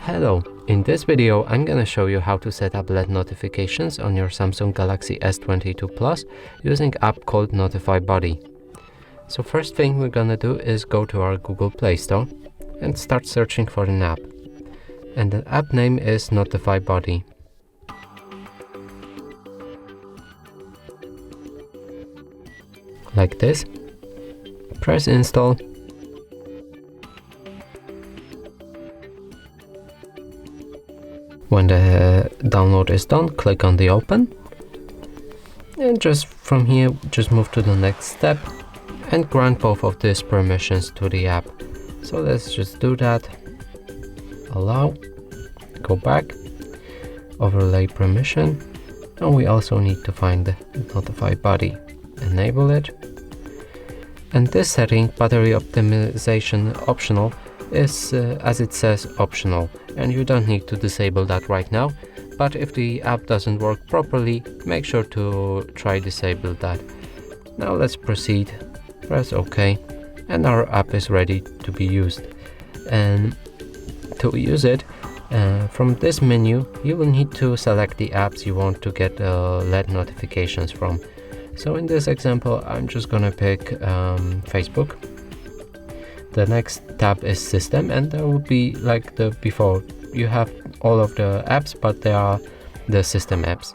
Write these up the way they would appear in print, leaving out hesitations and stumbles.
Hello, in this video I'm gonna show you how to set up LED notifications on your Samsung Galaxy S22 Plus using an app called NotifyBuddy. So first thing we're gonna do is go to our Google Play Store and start searching for an app. And the app name is NotifyBuddy. Like this. Press install. When the download is done, click on the open, and just from here just move to the next step and grant both of these permissions to the app. So let's just do that. Allow, go back, overlay permission, and we also need to find the NotifyBuddy. Enable it, and this setting, battery optimization optional, is as it says optional, and you don't need to disable that right now, but if the app doesn't work properly, make sure to try disable that. Now let's proceed, press OK, and our app is ready to be used. And to use it, from this menu you will need to select the apps you want to get LED notifications from. So in this example I'm just gonna pick Facebook. The next tab is System, and there will be like the before. You have all of the apps, but they are the system apps,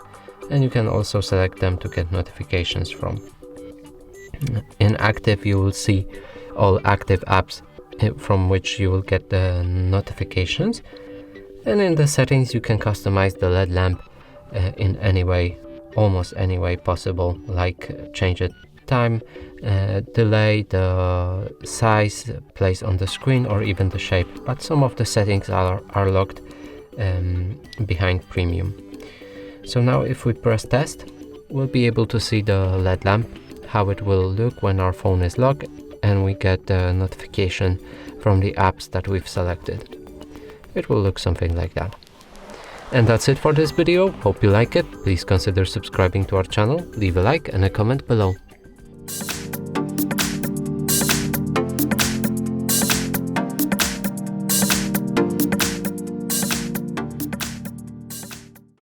and you can also select them to get notifications from. In Active you will see all active apps from which you will get the notifications, and in the settings you can customize the LED lamp in any way, almost any way possible, like change it time, delay, the size, place on the screen, or even the shape, but some of the settings are locked behind premium. So now if we press test, we'll be able to see the LED lamp, how it will look when our phone is locked and we get the notification from the apps that we've selected. It will look something like that. And that's it for this video. Hope you like it. Please consider subscribing to our channel, leave a like and a comment below.